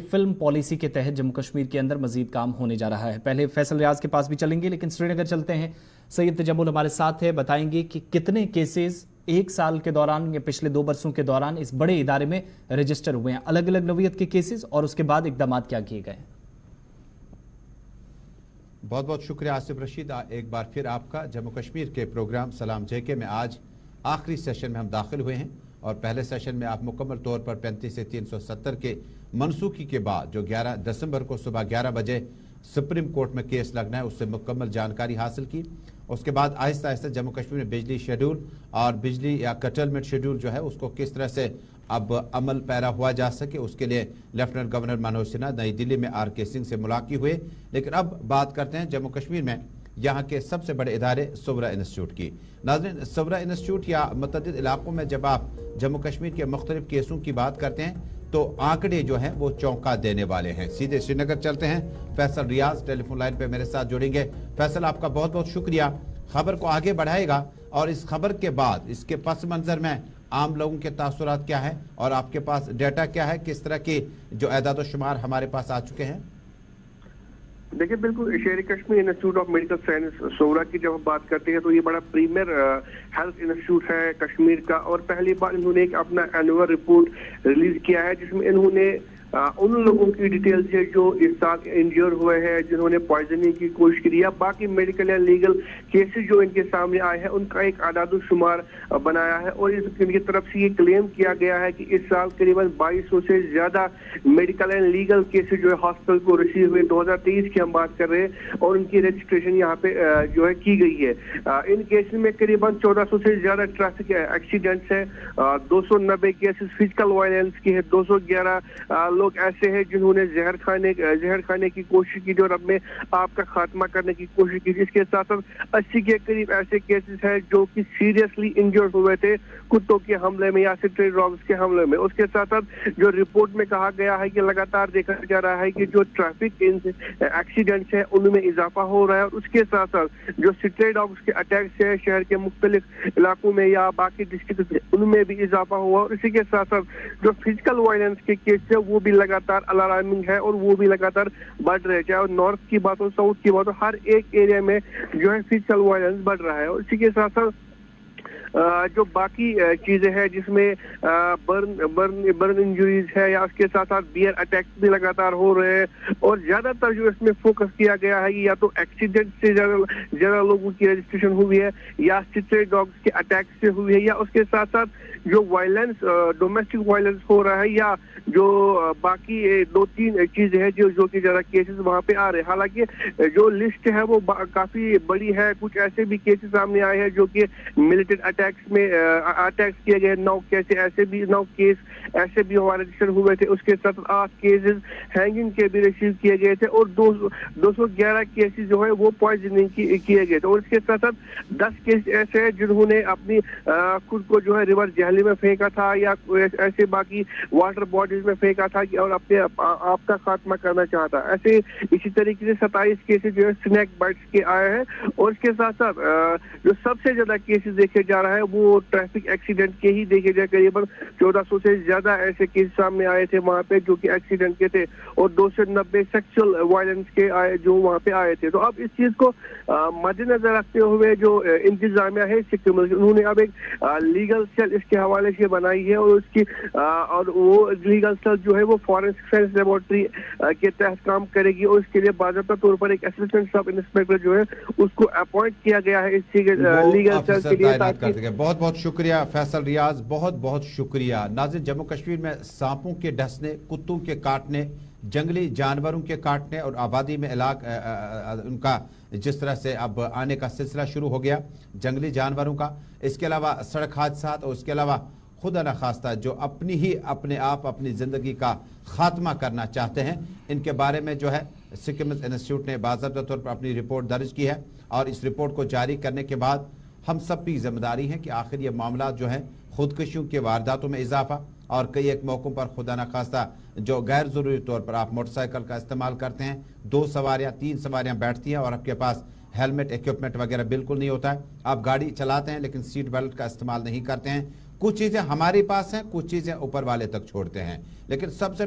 Film policy के तहत जम्मू कश्मीर के अंदर मजीद काम होने जा रहा है। पहले फैसल रियाज के पास भी चलेंगे, लेकिन श्रीनगर चलते हैं। सैयद तजम्मुल हमारे साथ है, बताएंगे कि कितने केसेस एक साल के दौरान या पिछले 2 बरसों के दौरान इस बड़े इदारे में रजिस्टर हुए हैं, अलग अलग नौयत के केसेस, और उसके बाद इकदाम क्या किए गए। बहुत बहुत शुक्रिया आसिफ रशीद। एक बार फिर आपका जम्मू कश्मीर के प्रोग्राम सलाम जेके में आज आखिरी सेशन में हम दाखिल हुए हैं और पहले सेशन में आप मुकम्मल तौर पर 35 से 370 के मनसूखी के बाद जो 11 दिसंबर को सुबह 11 बजे सुप्रीम कोर्ट में केस लगना है उससे मुकम्मल जानकारी हासिल की। उसके बाद आहिस्ता आहिस्ता जम्मू कश्मीर में बिजली शेड्यूल और बिजली या कटलमेंट शेड्यूल जो है उसको किस तरह से अब अमल पैरा हुआ जा सके, उसके लिए लेफ्टिनेंट गवर्नर मनोज सिन्हा नई दिल्ली में आर.के. सिंह से मुलाकात हुए। लेकिन अब बात करते हैं जम्मू कश्मीर में यहाँ के सबसे बड़े इदारे सुवरा इंस्टीट्यूट की। नाज़रीन, सुवरा इंस्टीट्यूट या मुतअद्दिद इलाकों में जब आप जम्मू कश्मीर के मुख्तलिफ केसों की बात करते हैं तो आंकड़े जो हैं वो चौंका देने वाले हैं। सीधे श्रीनगर चलते हैं। फैसल रियाज टेलीफोन लाइन पे मेरे साथ जुड़ेंगे। फैसल, आपका बहुत बहुत शुक्रिया, खबर को आगे बढ़ाएगा और इस खबर के बाद इसके पस मंजर में आम लोगों के तासुरात क्या है और आपके पास डेटा क्या है, किस तरह की जो एदाद शुमार हमारे पास आ चुके हैं। देखिए, बिल्कुल Sher Kashmir institute of medical science Soura की जब हम बात करते हैं तो ये बड़ा प्रीमियर हेल्थ इंस्टीट्यूट है कश्मीर का, और पहली बार इन्होंने एक अपना एनुअल रिपोर्ट रिलीज किया है जिसमें इन्होंने उन लोगों की डिटेल्स है जो इस साल इंजर हुए हैं, जिन्होंने पॉइजनिंग की कोशिश की या बाकी मेडिकल या लीगल केसेस जो इनके सामने आए हैं उनका एक आदाद शुमार बनाया है। और इनकी तरफ से ये क्लेम किया गया है कि इस साल करीबन 2200 से ज्यादा मेडिकल एंड लीगल केसेस जो है हॉस्पिटल को रिसीव हुए। 2023 की हम बात कर रहे हैं और उनकी रजिस्ट्रेशन यहाँ पे जो है की गई है। इन केसेस में करीबन 1400 से ज्यादा ट्रैफिक एक्सीडेंट्स है, 290 केसेस फिजिकल वायलेंस की है, 211 लोग ऐसे हैं जिन्होंने जहर खाने की कोशिश की और अपने आप का खात्मा करने की कोशिश की। इसके साथ साथ 80 के करीब ऐसे केसेस हैं जो कि सीरियसली इंजर्ड हुए थे कुत्तों के हमले में या स्ट्रे डॉग्स के हमले में। उसके साथ साथ जो रिपोर्ट में कहा गया है कि लगातार देखा जा रहा है कि जो ट्रैफिक एक्सीडेंट्स है उनमें इजाफा हो रहा है, और उसके साथ साथ जो स्ट्रे डॉग्स के अटैक्स है शहर के मुख्तलिफ इलाकों में या बाकी डिस्ट्रिक्ट उनमें भी इजाफा हुआ। और इसी के साथ साथ जो फिजिकल वायलेंस के केस है वो भी लगातार अलार्मिंग है और वो भी लगातार बढ़ रहे हैं। चाहे नॉर्थ की बात हो, साउथ की बात हो, हर एक एरिया में जो है फिजिकल वायलेंस बढ़ रहा है। और इसी के साथ साथ जो बाकी चीजें हैं जिसमें बर्न इंजरीज है या उसके साथ साथ बियर अटैक्स भी लगातार हो रहे हैं। और ज्यादातर जो इसमें फोकस किया गया है या तो एक्सीडेंट से ज्यादा लोगों की रजिस्ट्रेशन हुई है या स्ट्रे डॉग्स के अटैक से हुई है, या उसके साथ साथ जो वायलेंस डोमेस्टिक वायलेंस हो रहा है, या जो बाकी 2-3 चीजें हैं जो कि ज्यादा केसेस वहां पे आ रहे हैं। हालांकि जो लिस्ट है वो काफी बड़ी है। कुछ ऐसे भी केसेस सामने आए हैं जो कि मिलिटेंट अटैक्स में अटैक्स किए गए 9 केस ऐसे भी हमारे रजिस्टर हुए थे। उसके साथ 8 केसेस हैंगिंग के भी रिसीव किए गए थे और 211 केसेस जो है वो पॉइजनिंग किए गए थे। और इसके साथ साथ 10 केस ऐसे हैं जिन्होंने अपनी खुद को जो है रिवर जहली में फेंका था या ऐसे बाकी वाटर बॉडीज में फेंका था और अपने आप का खात्मा करना चाहता। ऐसे इसी तरीके से 27 केसेस जो है स्नैक बाइट्स के आए हैं। और इसके साथ साथ जो सबसे ज्यादा केसेस देखे जा रहा है वो ट्रैफिक एक्सीडेंट के ही देखे जाए। करीबन 1400 से ज्यादा ऐसे केस सामने आए थे वहां पे जो कि एक्सीडेंट के थे, और 290 सेक्सुअल वायलेंस के आए जो वहां पे आए थे। तो अब इस चीज को मद्देनजर रखते हुए जो इंतजामिया है सिक्किम, उन्होंने अब एक लीगल सेल इसके हवाले से बनाई है और उसकी और वो लीगल सेल जो है वो फॉरेंसिक साइंस लेबोरेटरी के तहत काम करेगी और इसके लिए बाकायदा तौर पर एक असिस्टेंट सब इंस्पेक्टर जो है उसको अपॉइंट किया गया है इस लीगल सेल के लिए। बहुत बहुत शुक्रिया फैसल रियाज, बहुत बहुत शुक्रिया। नाज़रीन, जम्मू कश्मीर में सांपों के डसने, कुत्तों के काटने, जंगली जानवरों के काटने और आबादी में उनका जिस तरह से अब आने का सिलसिला शुरू हो गया जंगली जानवरों का, इसके अलावा सड़क हादसात और उसके अलावा खुदा न खास्ता जो अपने आप अपनी ज़िंदगी का खात्मा करना चाहते हैं, इनके बारे में जो है सिक्किम इंस्टीट्यूट ने बाज़ाब्ता तौर पर अपनी रिपोर्ट दर्ज की है। और इस रिपोर्ट को जारी करने के बाद हम सब की जिम्मेदारी है कि आखिर ये मामला जो है खुदकुशियों के वारदातों में इजाफा और कई एक मौक़ों पर खुदा न खास्ता जो गैर ज़रूरी तौर पर आप मोटरसाइकिल का इस्तेमाल करते हैं, 2 सवारियाँ 3 सवारियाँ बैठती हैं और आपके पास हेलमेट इक्विपमेंट वगैरह बिल्कुल नहीं होता है, आप गाड़ी चलाते हैं लेकिन सीट बेल्ट का इस्तेमाल नहीं करते हैं। कुछ चीज़ें हमारे पास हैं, कुछ चीज़ें ऊपर वाले तक छोड़ते हैं। लेकिन सबसे